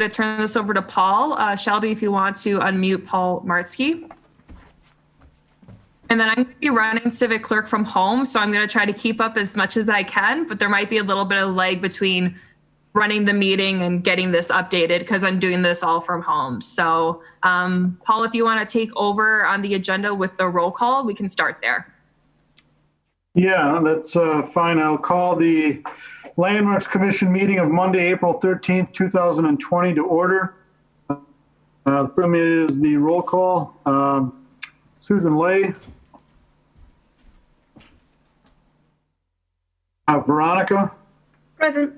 to turn this over to Paul. Shelby, if you want to unmute Paul Martsky. And then I'm going to be running Civic Clerk from home, so I'm going to try to keep up as much as I can, but there might be a little bit of lag between running the meeting and getting this updated because I'm doing this all from home. So Paul, if you want to take over on the agenda with the roll call, we can start there. Yeah, that's fine. I'll call the Landmarks Commission meeting of Monday, April 13th, 2020 to order. From is the roll call. Susan Lay. Veronica. Present.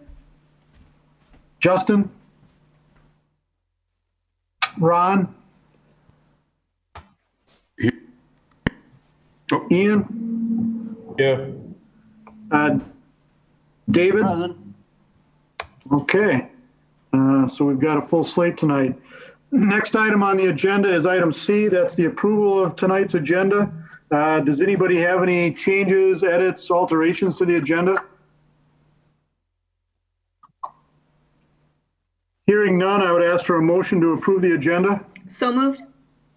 Justin. Ron. Ian. Yeah. David. Present. Okay. So we've got a full slate tonight. Next item on the agenda is item C. That's the approval of tonight's agenda. Does anybody have any changes, edits, alterations to the agenda? Hearing none, I would ask for a motion to approve the agenda. So moved.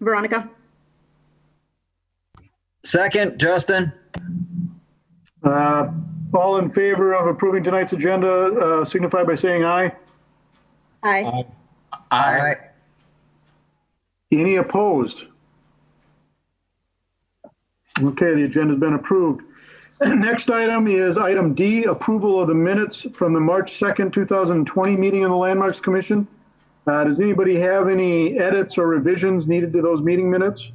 Veronica. Second, Justin. All in favor of approving tonight's agenda, signify by saying aye. Aye. Aye. Any opposed? Okay, the agenda's been approved. Next item is item D, approval of the minutes from the March 2nd, 2020 meeting of the Landmarks Commission. Does anybody have any edits or revisions needed to those meeting minutes?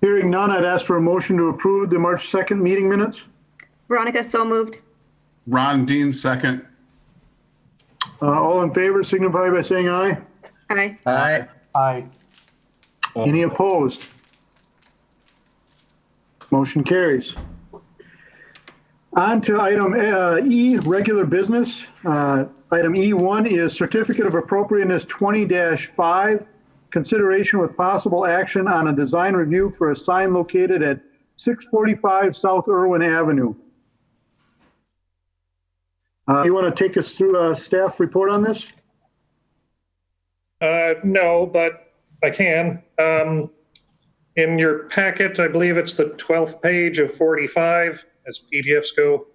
Hearing none, I'd ask for a motion to approve the March 2nd meeting minutes. Veronica, so moved. Ron Dean, second. All in favor, signify by saying aye. Aye. Aye. Aye. Any opposed? Motion carries. On to item E, regular business. Item E1 is Certificate of Appropriateness 20-5, consideration with possible action on a design review for a sign located at 645 South Irwin Avenue. You want to take us through a staff report on this? No, but I can. In your packet, I believe it's the 12th page of 45 as PDFs go.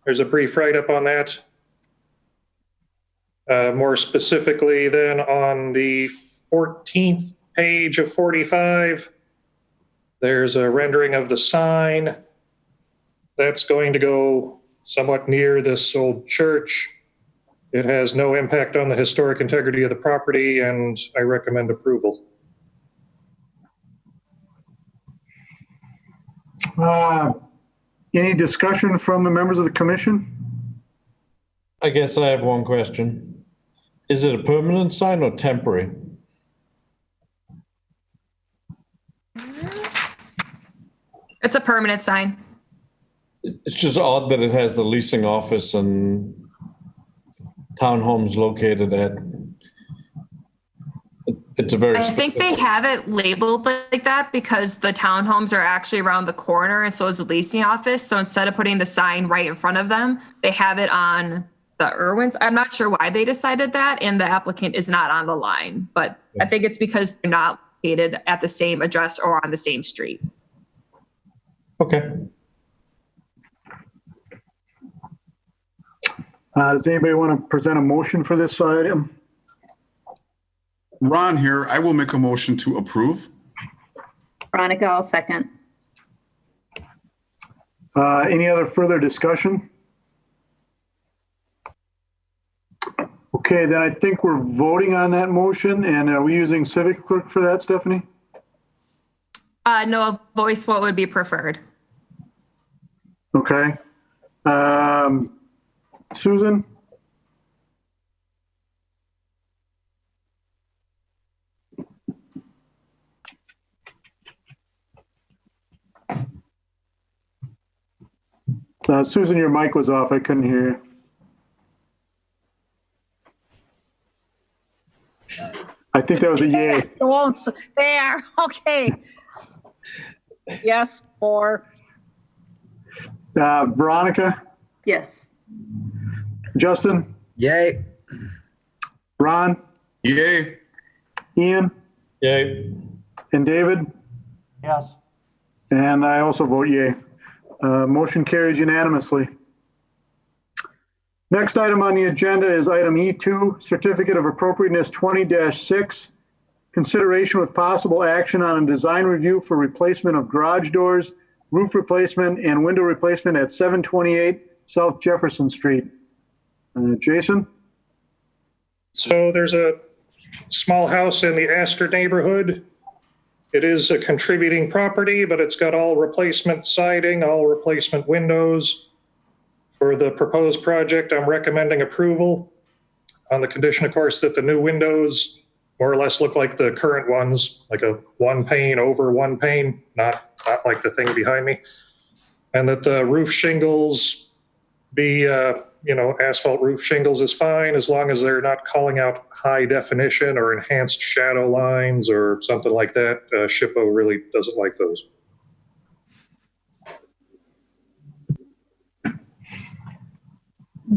There's a brief write-up on that. More specifically then on the 14th page of 45, there's a rendering of the sign. That's going to go somewhat near this old church. It has no impact on the historic integrity of the property, and I recommend approval. Any discussion from the members of the commission? I guess I have one question. Is it a permanent sign or temporary? It's a permanent sign. It's just odd that it has the leasing office and townhomes located at. It's a very. I think they have it labeled like that because the townhomes are actually around the corner and so is the leasing office. So instead of putting the sign right in front of them, they have it on the Irwins. I'm not sure why they decided that, and the applicant is not on the line, but I think it's because they're not located at the same address or on the same street. Okay. Does anybody want to present a motion for this item? Ron here. I will make a motion to approve. Veronica, I'll second. Any other further discussion? Okay, then I think we're voting on that motion, and are we using Civic Clerk for that, Stephanie? No, a voice vote would be preferred. Okay. Susan? Susan, your mic was off. I couldn't hear you. I think that was a yay. It won't, there, okay. Yes, or, Veronica? Yes. Justin, Yay. Ron, Yay. Ian, Yay. and David. Yes. And I also vote yay. Motion carries unanimously. Next item on the agenda is item E2, Certificate of Appropriateness 20-6, consideration with possible action on a design review for replacement of garage doors, roof replacement, and window replacement at 728 South Jefferson Street. Jason? So there's a small house in the Astor neighborhood. It is a contributing property, but it's got all replacement siding, all replacement windows. For the proposed project, I'm recommending approval on the condition, of course, that the new windows more or less look like the current ones, like a one pane over one pane, not like the thing behind me. And that the roof shingles be, asphalt roof shingles is fine as long as they're not calling out high definition or enhanced shadow lines or something like that. SHPO really doesn't like those.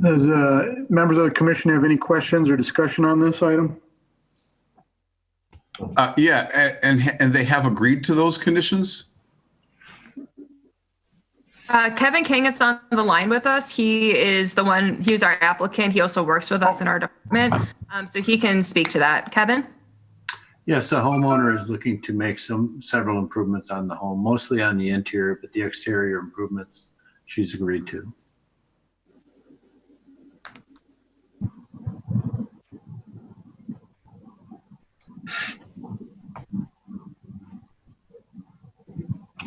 Does members of the commission have any questions or discussion on this item? Yeah, and they have agreed to those conditions? Kevin King is on the line with us. He is our applicant. He also works with us in our department. So he can speak to that. Kevin? Yes, the homeowner is looking to make several improvements on the home, mostly on the interior, but the exterior improvements she's agreed to.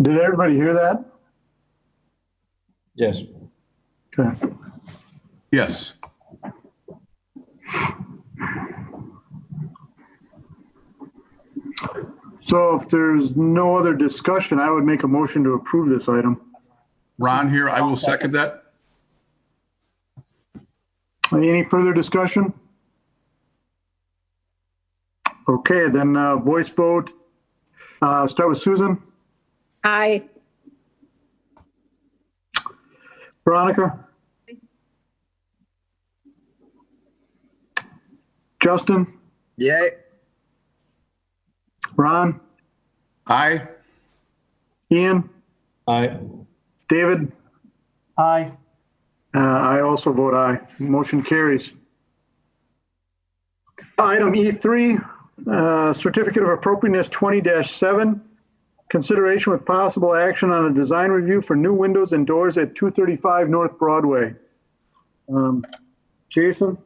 Did everybody hear that? Yes. Okay. Yes. So if there's no other discussion, I would make a motion to approve this item. Ron here, I will second that. Any further discussion? Okay, then voice vote. Start with Susan. Aye. Veronica? Justin? Yay. Ron? Aye. Ian? Aye. David? Aye. I also vote aye. Motion carries. Item E3, Certificate of Appropriateness 20-7, consideration with possible action on a design review for new windows and doors at 235 North Broadway. Jason?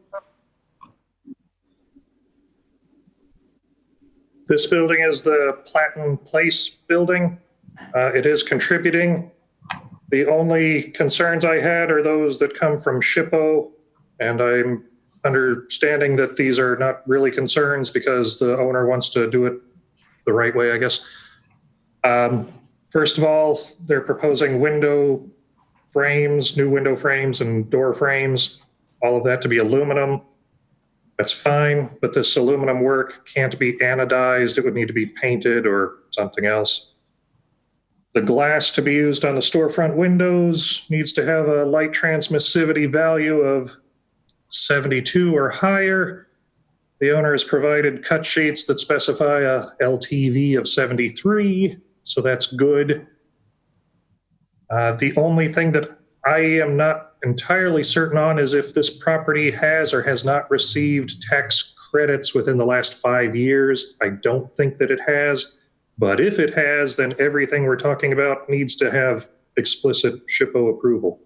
This building is the Platten Place building. It is contributing. The only concerns I had are those that come from SHPO, and I'm understanding that these are not really concerns because the owner wants to do it the right way, I guess. First of all, they're proposing window frames, new window frames and door frames, all of that to be aluminum. That's fine, but this aluminum work can't be anodized. It would need to be painted or something else. The glass to be used on the storefront windows needs to have a light transmissivity value of 72 or higher. The owner has provided cut sheets that specify a LTV of 73, so that's good. The only thing that I am not entirely certain on is if this property has or has not received tax credits within the last 5 years. I don't think that it has, but if it has, then everything we're talking about needs to have explicit SHPO approval.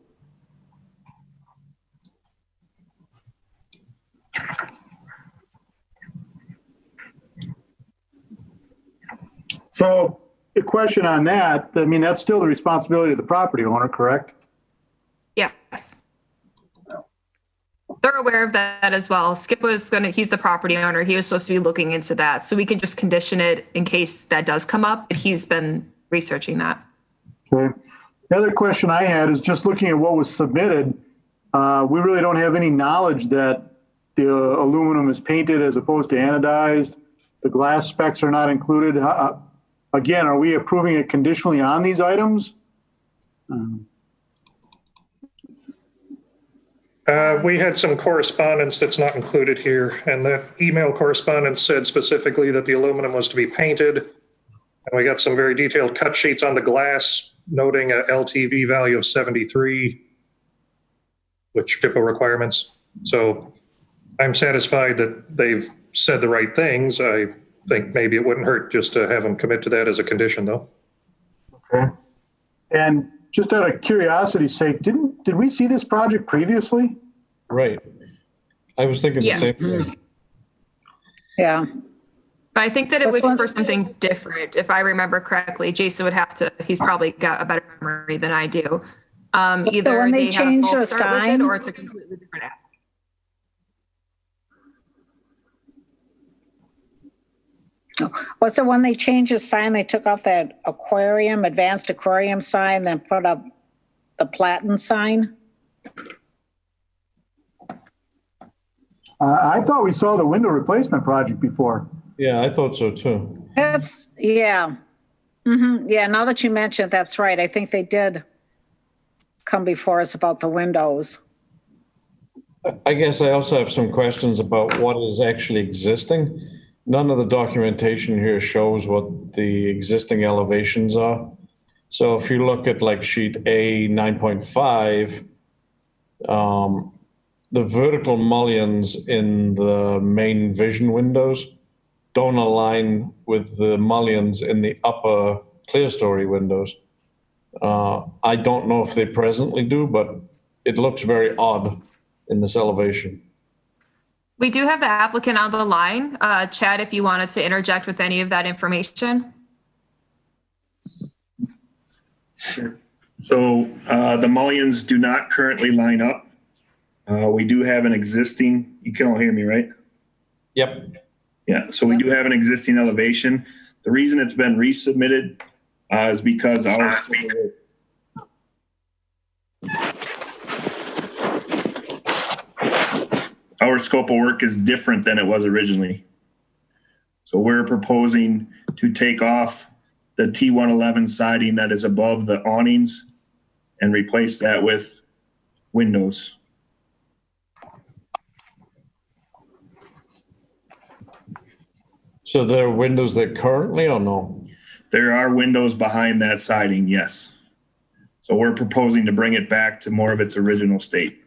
So the question on that, I mean, that's still the responsibility of the property owner, correct? Yes. They're aware of that as well. Skip was he's the property owner. He was supposed to be looking into that. So we can just condition it in case that does come up. But he's been researching that. Okay. The other question I had is just looking at what was submitted. We really don't have any knowledge that the aluminum is painted as opposed to anodized. The glass specs are not included. Again, are we approving it conditionally on these items? We had some correspondence that's not included here, and that email correspondence said specifically that the aluminum was to be painted. And we got some very detailed cut sheets on the glass noting a LTV value of 73, which HIPAA requirements. So I'm satisfied that they've said the right things. I think maybe it wouldn't hurt just to have them commit to that as a condition, though. Okay. And just out of curiosity's sake, did we see this project previously? Right. I was thinking the Yes. same thing. Yeah. But I think that it This was one- for something different. If I remember correctly, Jason would have to, he's probably got a better memory than I do. Either when they they have a changed full the start with it sign- or it's a completely different app. What's the one they changed the sign? They took off that aquarium, advanced aquarium sign, then put up the Platin sign? I thought we saw the window replacement project before. Yeah, I thought so too. That's, yeah. Yeah, now that you mention it, that's right. I think they did come before us about the windows. I guess I also have some questions about what is actually existing. None of the documentation here shows what the existing elevations are. So if you look at like sheet A 9.5, the vertical mullions in the main vision windows don't align with the mullions in the upper clear story windows. I don't know if they presently do, but it looks very odd in this elevation. We do have the applicant on the line. Chad, if you wanted to interject with any of that information. So the mullions do not currently line up. We do have an existing, you can all hear me, right? Yep. Yeah, so we do have an existing elevation. The reason it's been resubmitted is because our scope of work is different than it was originally. So we're proposing to take off the T111 siding that is above the awnings and replace that with windows. So there are windows there currently or no? There are windows behind that siding, yes. So we're proposing to bring it back to more of its original state.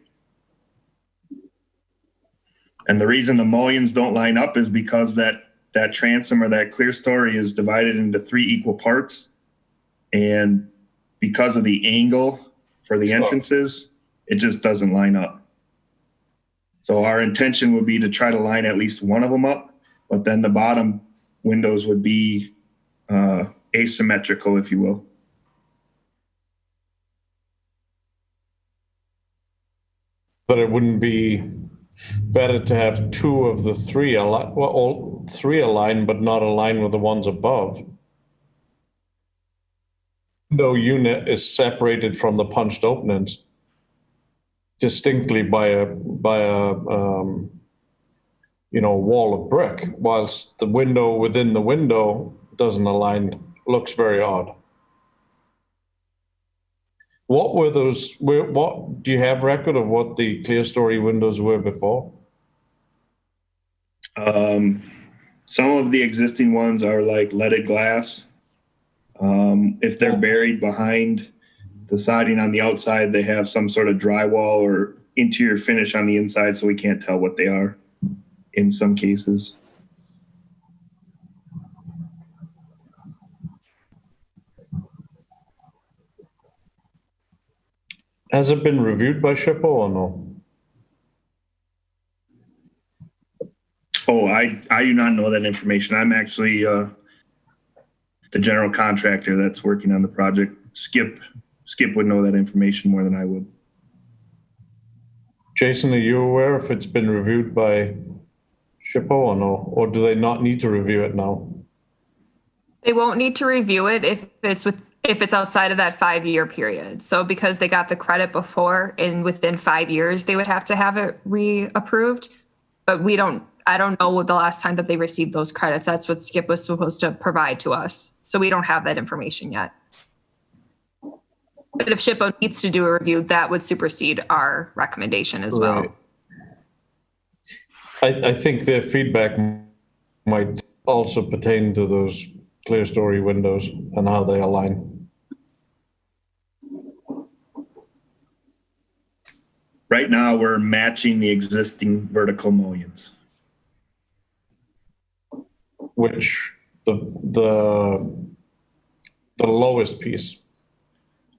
And the reason the mullions don't line up is because that transom or that clear story is divided into 3 equal parts. And because of the angle for the entrances, it just doesn't line up. So our intention would be to try to line at least one of them up, but then the bottom windows would be asymmetrical, if you will. But it wouldn't be better to have 2 of the 3 aligned, well, all 3 aligned, but not aligned with the ones above. No unit is separated from the punched openings distinctly by a wall of brick, whilst the window within the window doesn't align, looks very odd. What were those, what, do you have record of what the clear story windows were before? Some of the existing ones are like leaded glass. If they're buried behind the siding on the outside, they have some sort of drywall or interior finish on the inside, so we can't tell what they are in some cases. Has it been reviewed by SHPO or no? Oh, I do not know that information. I'm actually the general contractor that's working on the project. Skip would know that information more than I would. Jason, are you aware if it's been reviewed by SHPO or no? Or do they not need to review it now? They won't need to review it if it's outside of that 5-year period. So because they got the credit before and within 5 years, they would have to have it reapproved. But I don't know what the last time that they received those credits. That's what Skip was supposed to provide to us. So we don't have that information yet. But if SHPO needs to do a review, that would supersede our recommendation as well. Right. I think their feedback might also pertain to those clear story windows and how they align. Right now, we're matching the existing vertical mullions. Which the lowest piece.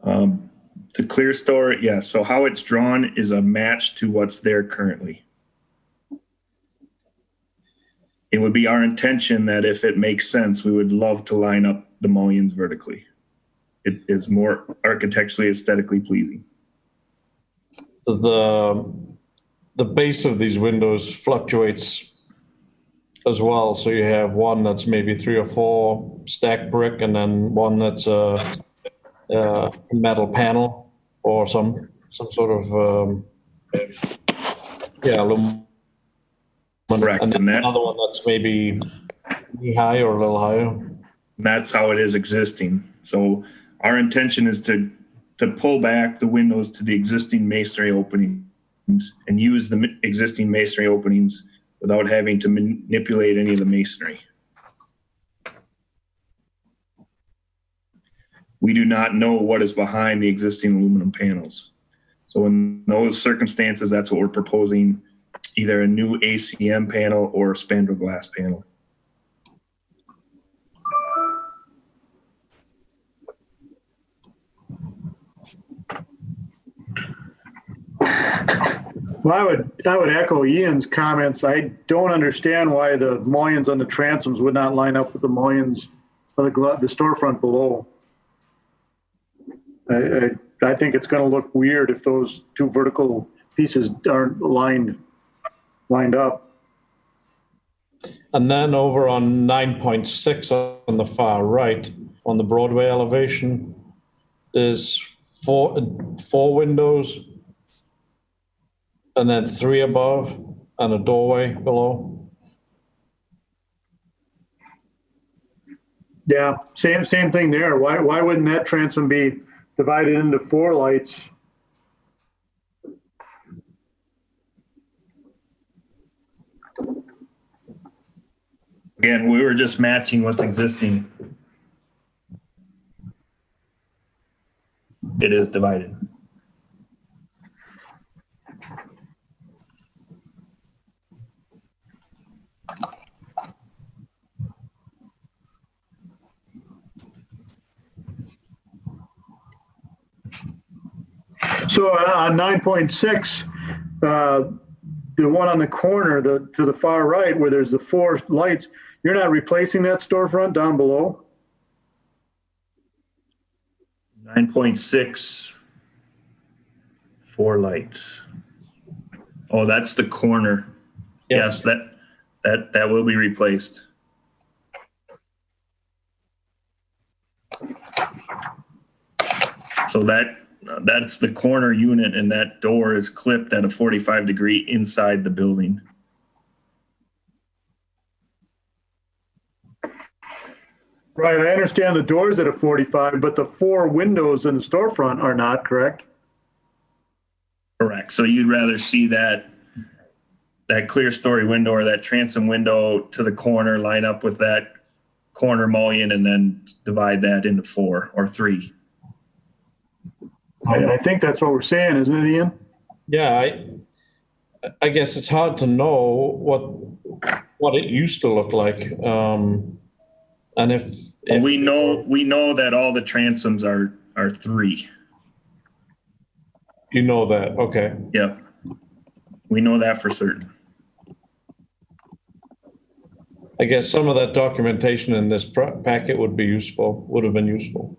The clear story, yeah, so how it's drawn is a match to what's there currently. It would be our intention that if it makes sense, we would love to line up the mullions vertically. It is more architecturally, aesthetically pleasing. The base of these windows fluctuates as well. So you have one that's maybe 3 or 4 stacked brick, and then one that's a metal panel or some sort of aluminum. Correct. And then And that- another one that's maybe knee high or a little higher. That's how it is existing. So our intention is to pull back the windows to the existing masonry openings and use the existing masonry openings without having to manipulate any of the masonry. We do not know what is behind the existing aluminum panels. So in those circumstances, that's what we're proposing, either a new ACM panel or a spandrel glass panel. Well, I would echo Ian's comments. I don't understand why the mullions on the transoms would not line up with the mullions of the storefront below. I think it's going to look weird if those two vertical pieces aren't lined up. And then over on 9.6 on the far right, on the Broadway elevation, there's four windows, and then 3 above, and a doorway below. Yeah, same thing there. Why wouldn't that transom be divided into 4 lights? Again, we were just matching what's existing. It is divided. So on 9.6, the one on the corner, to the far right, where there's the 4 lights, you're not replacing that storefront down below? 9.6, 4 lights. Oh, that's the corner. Yep. Yes, that will be replaced. So that's the corner unit, and that door is clipped at a 45 degree inside the building. Right, I understand the door's at a 45, but the 4 windows in the storefront are not, correct? Correct. So you'd rather see that clear story window or that transom window to the corner line up with that corner mullion and then divide that into 4 or 3. I think that's what we're saying, isn't it, Ian? Yeah, I guess it's hard to know what it used to look like. And if we know that all the transoms are 3. You know that, okay. Yep. We know that for certain. I guess some of that documentation in this packet would have been useful.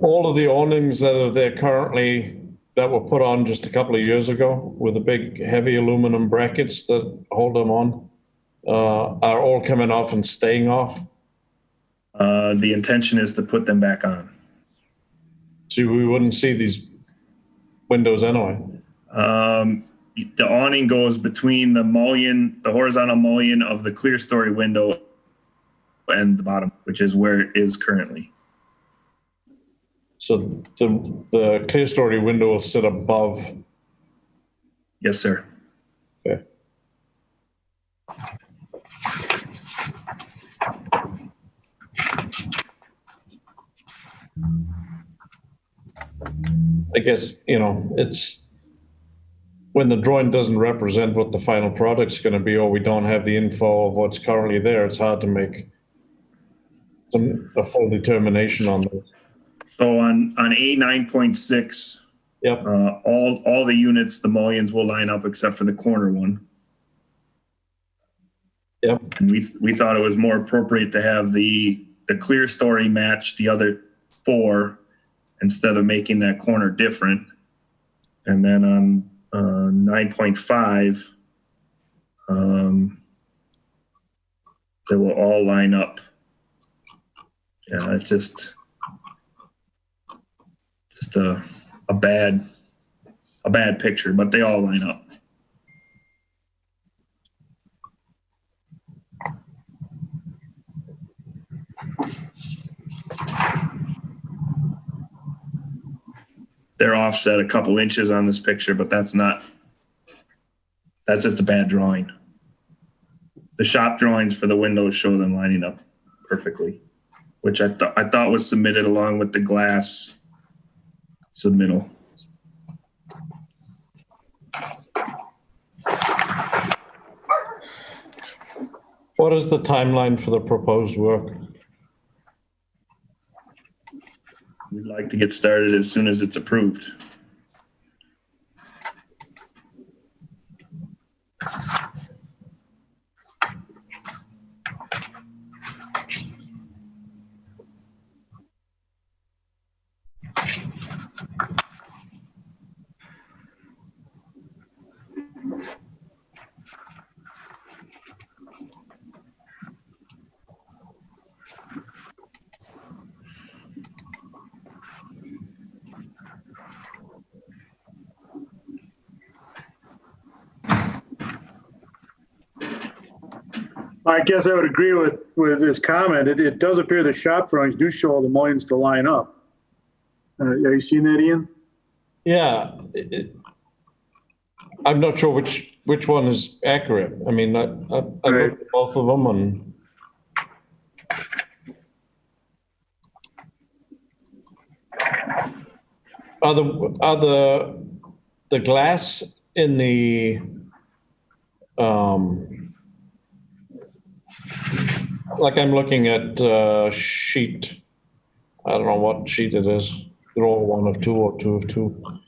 All of the awnings that are there currently that were put on just a couple of years ago with the big heavy aluminum brackets that hold them on are all coming off and staying off. The intention is to put them back on. So we wouldn't see these windows anyway. the awning goes between the mullion, the horizontal mullion of the clear story window and the bottom, which is where it is currently. So the clear story window will sit above. Yes, sir. Okay. I guess, it's when the drawing doesn't represent what the final product's going to be, or we don't have the info of what's currently there, it's hard to make a full determination on this. So on A 9.6, Yep. all the units, the mullions will line up except for the corner one. Yep. And we thought it was more appropriate to have the clear story match the other 4 instead of making that corner different. And then on 9.5, they will all line up. Yeah, it's just a bad picture, but they all line up. They're offset a couple inches on this picture, but that's just a bad drawing. The shop drawings for the windows show them lining up perfectly, which I thought was submitted along with the glass submittal. What is the timeline for the proposed work? We'd like to get started as soon as it's approved. I guess I would agree with this comment. It does appear the shop drawings do show the mullions to line up. Have you seen that, Ian? Yeah, I'm not sure which one is accurate. I mean, I looked at both of them, and are the glass in the like I'm looking at sheet. I don't know what sheet it is. They're all 1 of 2 or 2 of 2.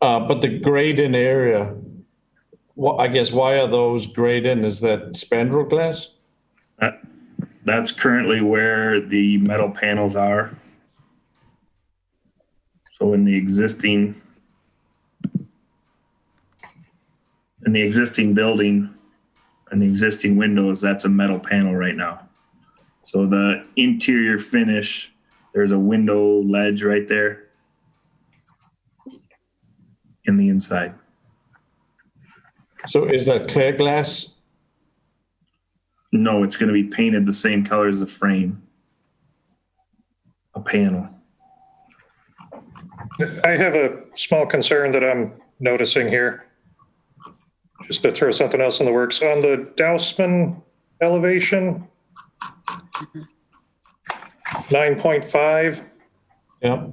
But the grayed in area, I guess, why are those grayed in? Is that spandrel glass? That's currently where the metal panels are. So in the existing building and the existing windows, that's a metal panel right now. So the interior finish, there's a window ledge right there in the inside. So is that clear glass? No, it's going to be painted the same color as the frame. A panel. I have a small concern that I'm noticing here. Just to throw something else in the works. On the Dousman elevation, 9.5. Yeah.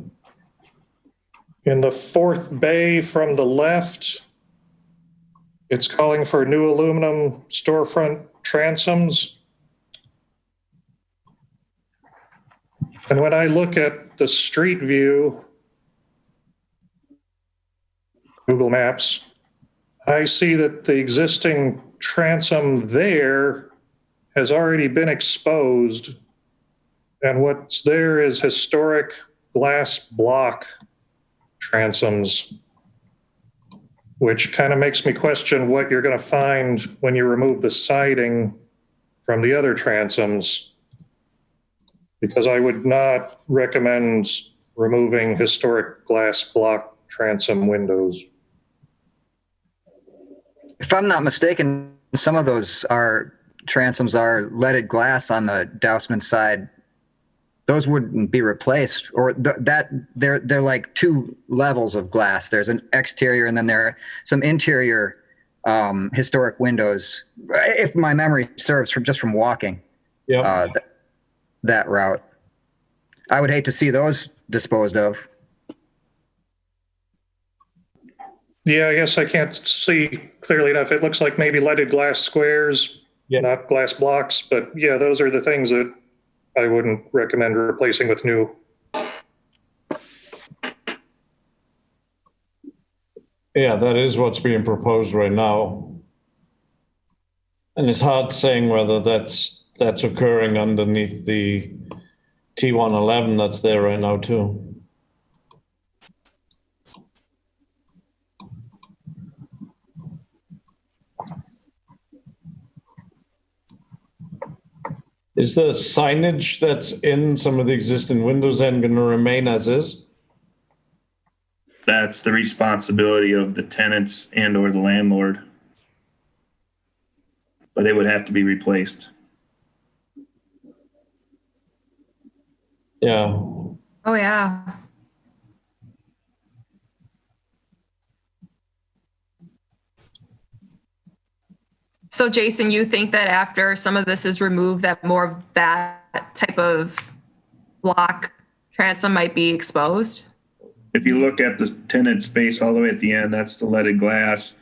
In the fourth bay from the left, it's calling for new aluminum storefront transoms. And when I look at the street view, Google Maps, I see that the existing transom there has already been exposed, and what's there is historic glass block transoms, which kind of makes me question what you're going to find when you remove the siding from the other transoms, because I would not recommend removing historic glass block transom windows. If I'm not mistaken, some of those transoms are leaded glass on the Dousman side. Those wouldn't be replaced, or they're like two levels of glass. There's an exterior, and then there are some interior historic windows, if my memory serves, from walking that route. I would hate to see those disposed of. Yeah, I guess I can't see clearly enough. It looks like maybe leaded glass squares, not glass blocks. But yeah, those are the things that I wouldn't recommend replacing with new. Yeah, that is what's being proposed right now. And it's hard saying whether that's occurring underneath the T111 that's there right now too. Is the signage that's in some of the existing windows then going to remain as is? That's the responsibility of the tenants and or the landlord. But it would have to be replaced. Yeah. Oh, yeah. So Jason, you think that after some of this is removed, that more of that type of block transom might be exposed? If you look at the tenant space all the way at the end, that's the leaded glass.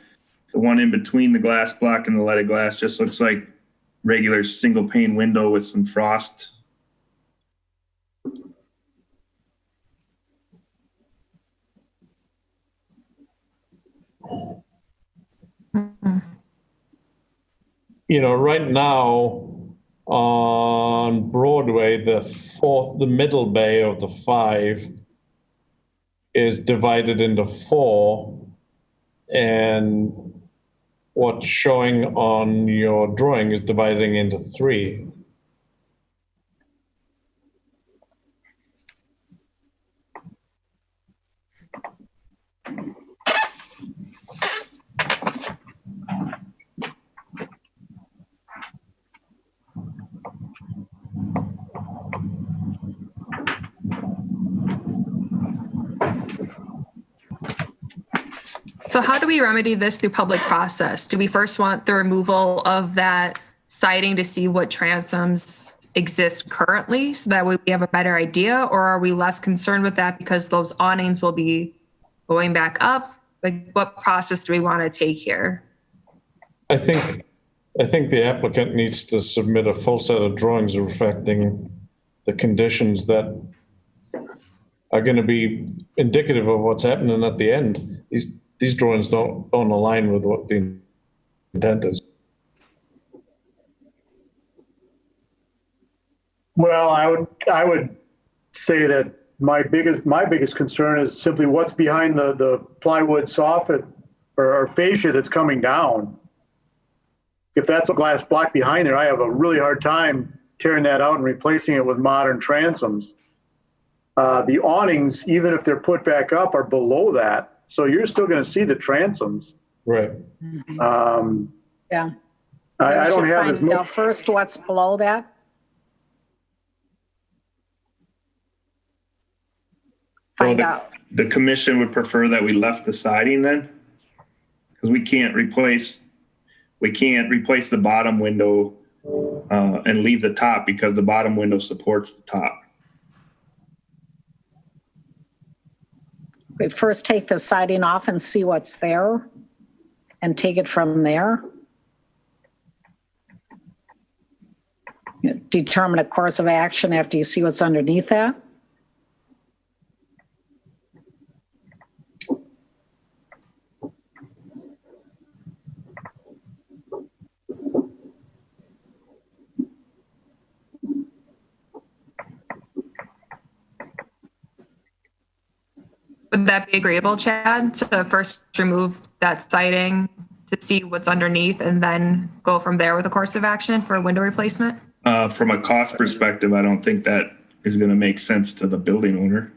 The one in between the glass block and the leaded glass just looks like regular single pane window with some frost. You know, right now on Broadway, the middle bay of the 5 is divided into 4, and what's showing on your drawing is dividing into 3. So how do we remedy this through public process? Do we first want the removal of that siding to see what transoms exist currently so that way we have a better idea? Or are we less concerned with that because those awnings will be going back up? Like, what process do we want to take here? I think the applicant needs to submit a full set of drawings reflecting the conditions that are going to be indicative of what's happening at the end. These drawings don't align with what the intent is. Well, I would say that my biggest concern is simply what's behind the plywood soffit or fascia that's coming down. If that's a glass block behind there, I have a really hard time tearing that out and replacing it with modern transoms. The awnings, even if they're put back up, are below that. So you're still going to see the transoms. Right. Yeah. I don't have as Find out much. first what's below that. Find out. The commission would prefer that we left the siding then? Because we can't replace the bottom window and leave the top because the bottom window supports the top. We first take the siding off and see what's there and take it from there. Determine a course of action after you see what's underneath that. Would that be agreeable, Chad, to first remove that siding to see what's underneath and then go from there with a course of action for a window replacement? From a cost perspective, I don't think that is going to make sense to the building owner.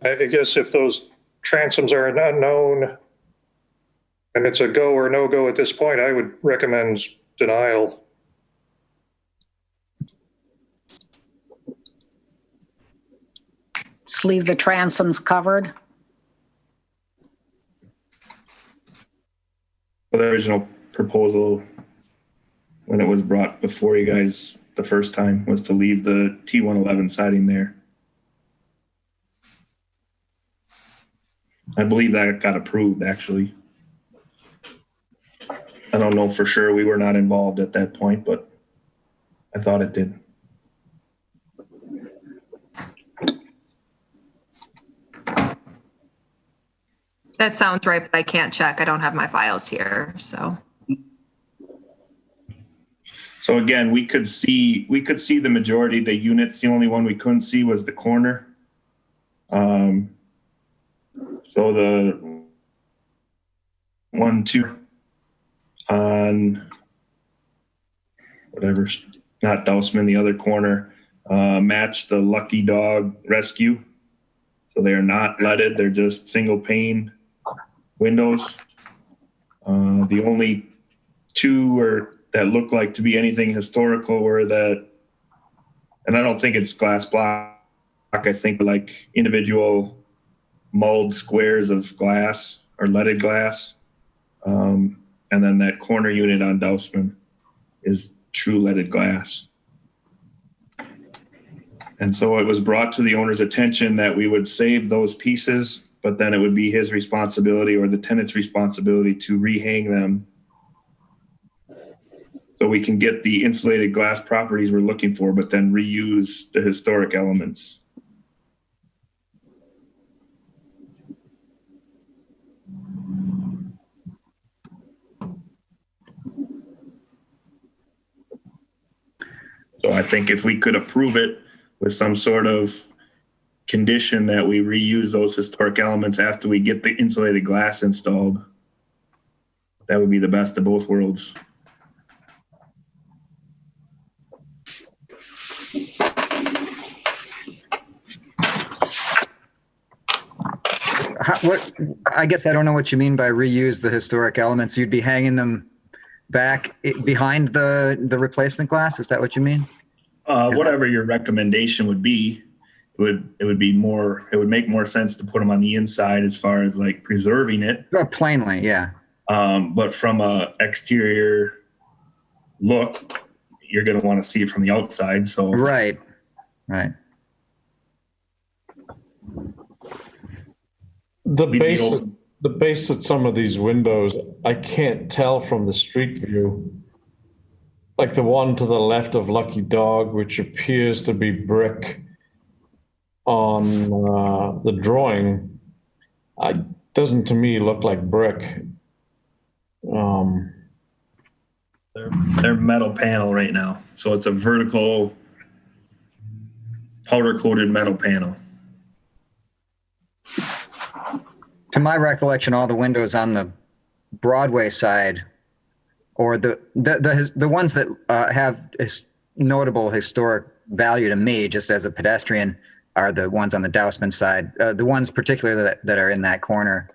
I guess if those transoms are an unknown and it's a go or no go at this point, I would recommend denial. Just leave the transoms covered. The original proposal, when it was brought before you guys the first time, was to leave the T111 siding there. I believe that got approved, actually. I don't know for sure. We were not involved at that point, but I thought it did. That sounds right, but I can't check. I don't have my files here, so. So again, we could see the majority of the units. The only one we couldn't see was the corner. So the 1, 2 on whatever, not Dousman, the other corner, match the Lucky Dog Rescue. So they are not leaded. They're just single pane windows. The only two that look like to be anything historical were that, and I don't think it's glass block. I think like individual mulled squares of glass or leaded glass. And then that corner unit on Dousman is true leaded glass. And so it was brought to the owner's attention that we would save those pieces, but then it would be his responsibility or the tenant's responsibility to rehang them so we can get the insulated glass properties we're looking for, but then reuse the historic elements. So I think if we could approve it with some sort of condition that we reuse those historic elements after we get the insulated glass installed, that would be the best of both worlds. I guess I don't know what you mean by reuse the historic elements. You'd be hanging them back behind the replacement glass. Is that what you mean? Whatever your recommendation would be, it would make more sense to put them on the inside as far as like preserving it. Oh, plainly, yeah. But from a exterior look, you're going to want to see it from the outside. So right. The base at some of these windows, I can't tell from the street view. Like the one to the left of Lucky Dog, which appears to be brick on the drawing, doesn't to me look like brick. They're metal panel right now. So it's a vertical powder coated metal panel. To my recollection, all the windows on the Broadway side, or the ones that have notable historic value to me, just as a pedestrian, are the ones on the Dousman side. The ones particularly that are in that corner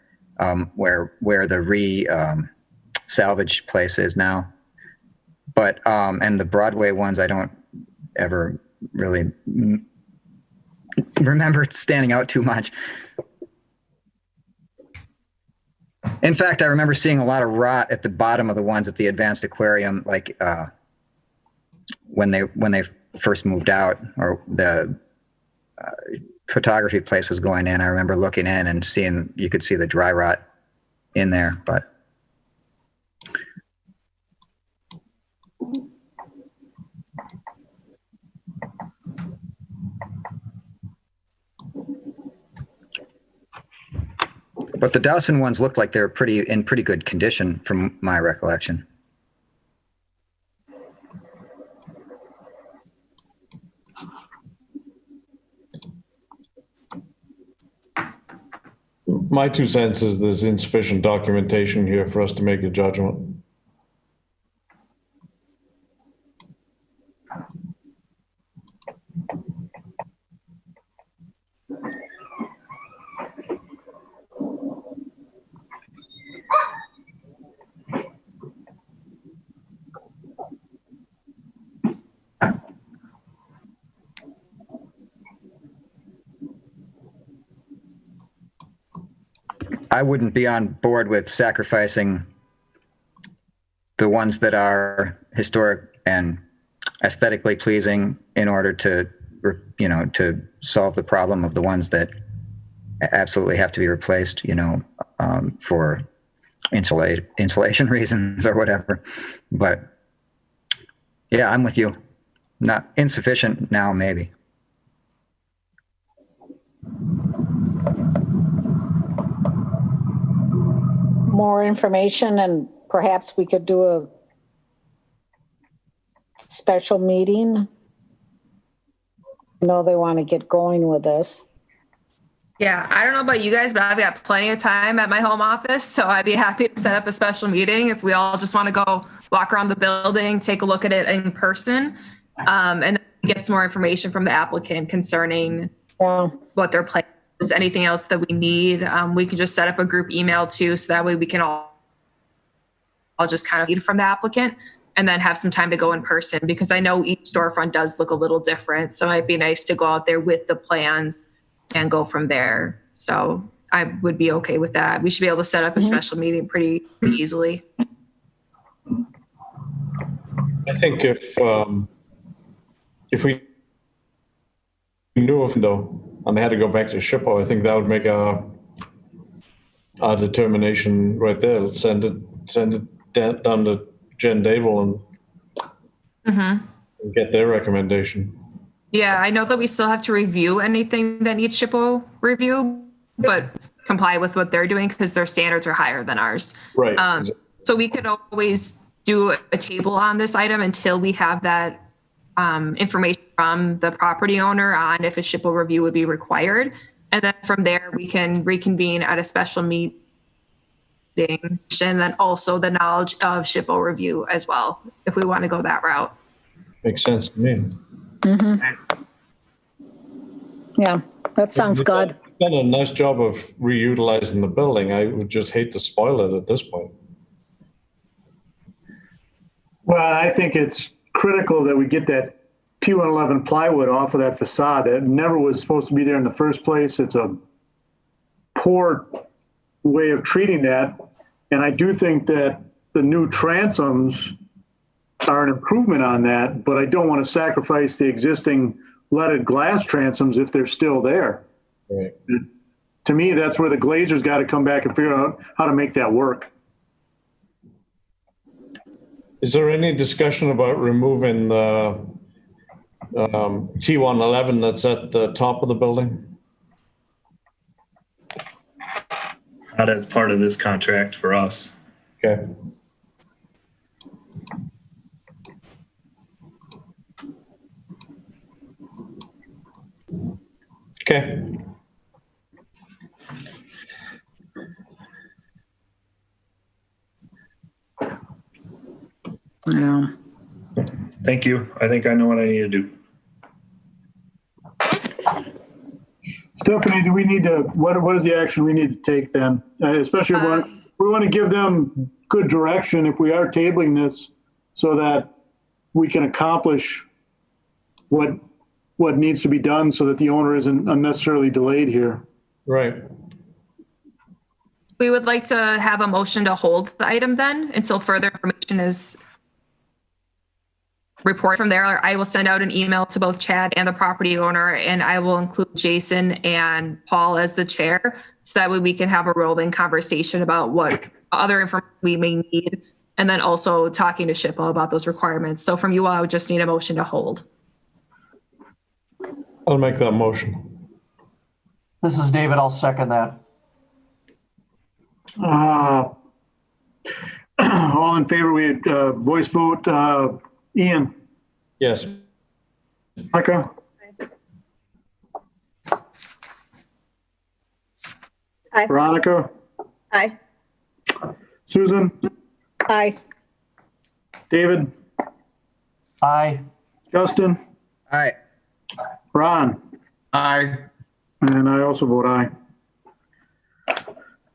where the salvage place is now. But and the Broadway ones, I don't ever really remember standing out too much. In fact, I remember seeing a lot of rot at the bottom of the ones at the Advanced Aquarium, like when they first moved out, or the photography place was going in. I remember looking in and you could see the dry rot in there, but. But the Dousman ones looked like they were in pretty good condition from my recollection. My 2 cents is there's insufficient documentation here for us to make a judgment. I wouldn't be on board with sacrificing the ones that are historic and aesthetically pleasing in order to, to solve the problem of the ones that absolutely have to be replaced, for insulation reasons or whatever. But yeah, I'm with you. Not insufficient now, maybe. More information, and perhaps we could do a special meeting. I know they want to get going with this. Yeah, I don't know about you guys, but I've got plenty of time at my home office, so I'd be happy to set up a special meeting if we all just want to go walk around the building, take a look at it in person, and then get some more information from the applicant concerning what their plan is. Anything else that we need, we can just set up a group email too, so that way we can all just kind of read from the applicant and then have some time to go in person, because I know each storefront does look a little different. So it'd be nice to go out there with the plans and go from there. So I would be okay with that. We should be able to set up a special meeting pretty easily. I think if we knew a window and they had to go back to SHPO, I think that would make our determination right there. Let's send it down to Jen Dable and get their recommendation. Yeah, I know that we still have to review anything that needs SHPO review, but comply with what they're doing because their standards are higher than ours. Right. So we could always do a table on this item until we have that information from the property owner on if a SHPO review would be required. And then from there, we can reconvene at a special meeting, and then also the knowledge of SHPO review as well, if we want to go that route. Makes sense to me. Yeah, that sounds good. You've done a nice job of reutilizing the building. I would just hate to spoil it at this point. Well, I think it's critical that we get that P111 plywood off of that facade. That never was supposed to be there in the first place. It's a poor way of treating that. And I do think that the new transoms are an improvement on that, but I don't want to sacrifice the existing leaded glass transoms if they're still there. Right. To me, that's where the glazer's got to come back and figure out how to make that work. Is there any discussion about removing the T111 that's at the top of the building? Not as part of this contract for us. Okay. Okay. Yeah. Thank you. I think I know what I need to do. Stephanie, do we need to, what is the action we need to take then? Especially when we want to give them good direction if we are tabling this so that we can accomplish what needs to be done so that the owner isn't unnecessarily delayed here. Right. We would like to have a motion to hold the item then until further information is reported from there. I will send out an email to both Chad and the property owner, and I will include Jason and Paul as the chair, so that way we can have a rolling conversation about what other information we may need, and then also talking to SHPO about those requirements. So from you all, I would just need a motion to hold. I'll make that motion. This is David. I'll second that. All in favor, we voice vote. Ian? Yes. Micah? Aye. Veronica? Aye. Susan? Aye. David? Aye. Justin? Aye. Ron? Aye. And I also vote aye.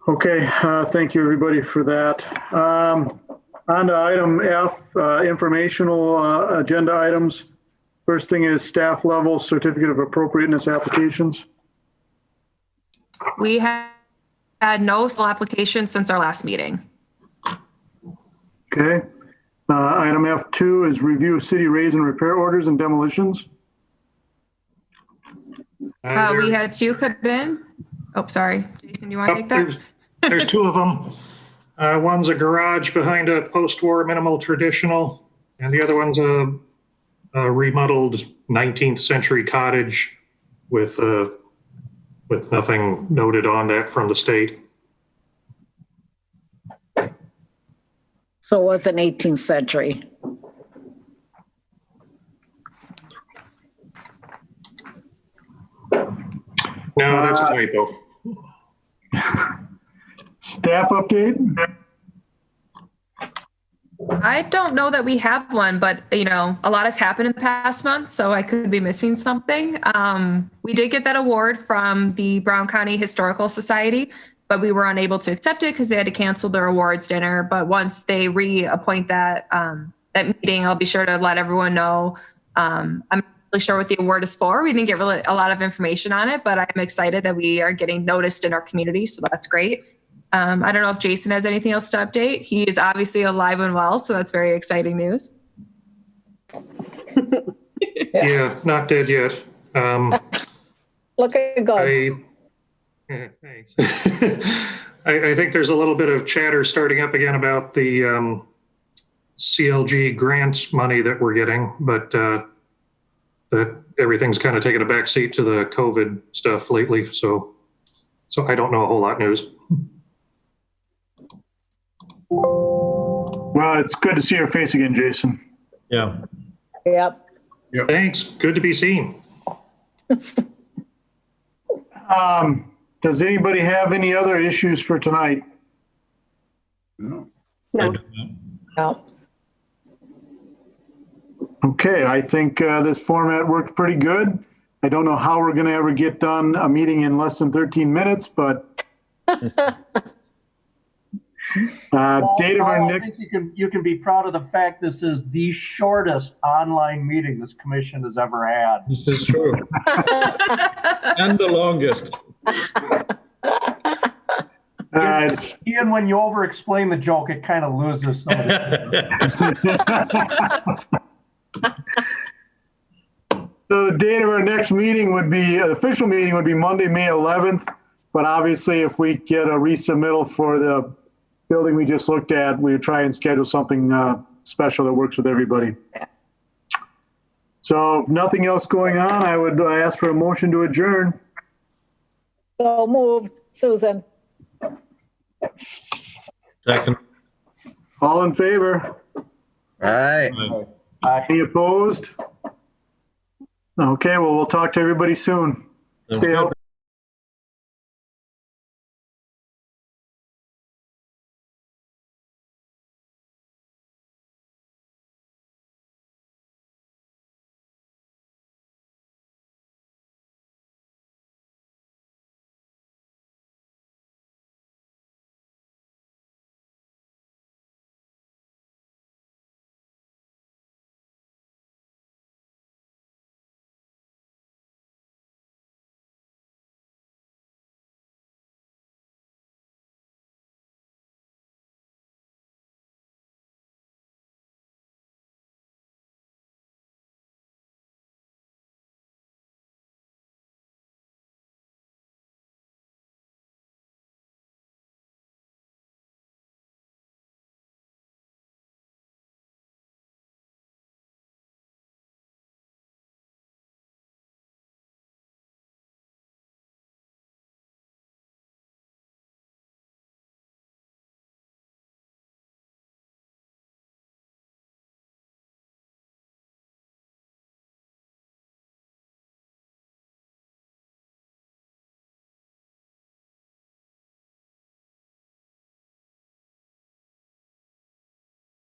Okay, thank you everybody for that. On to item F, informational agenda items. First thing is staff level certificate of appropriateness applications. We have Had no sole applications since our last meeting. Okay. Item F2 is review of city raise and repair orders and demolitions. We had 2 come in. Oh, sorry. Jason, you want to take that? There's 2 of them. One's a garage behind a post-war minimal traditional, and the other one's a remodeled 19th century cottage with nothing noted on that from the state. So it was an 18th century. No, that's a typo. Staff update? I don't know that we have one, but a lot has happened in the past month, so I could be missing something. We did get that award from the Brown County Historical Society, but we were unable to accept it because they had to cancel their awards dinner. But once they reappoint that meeting, I'll be sure to let everyone know. I'm not really sure what the award is for. We didn't get really a lot of information on it, but I'm excited that we are getting noticed in our community, so that's great. I don't know if Jason has anything else to update. He is obviously alive and well, so that's very exciting news. Yeah, not dead yet. Looking good. Thanks. I think there's a little bit of chatter starting up again about the CLG grant money that we're getting, but that everything's kind of taken a back seat to the COVID stuff lately. So I don't know a whole lot news. Well, it's good to see your face again, Jason. Yeah. Yep. Thanks. Good to be seen. Does anybody have any other issues for tonight? No. No. No. Okay, I think this format worked pretty good. I don't know how we're going to ever get done a meeting in less than 13 minutes, but date of our I next. think you can be proud of the fact this is the shortest online meeting this commission has ever had. This is true. And the longest. Ian, when you over-explain the joke, it kind of loses some of the So the date of our next meeting would be, the official meeting would be Monday, May 11th. But obviously, if we get a resubmittal for the building we just looked at, we would try and schedule something special that works with everybody. So if nothing else going on, I would ask for a motion to adjourn. So moved, Susan. Second. All in favor? All right. Any opposed? Okay, well, we'll talk to everybody soon. Stay healthy.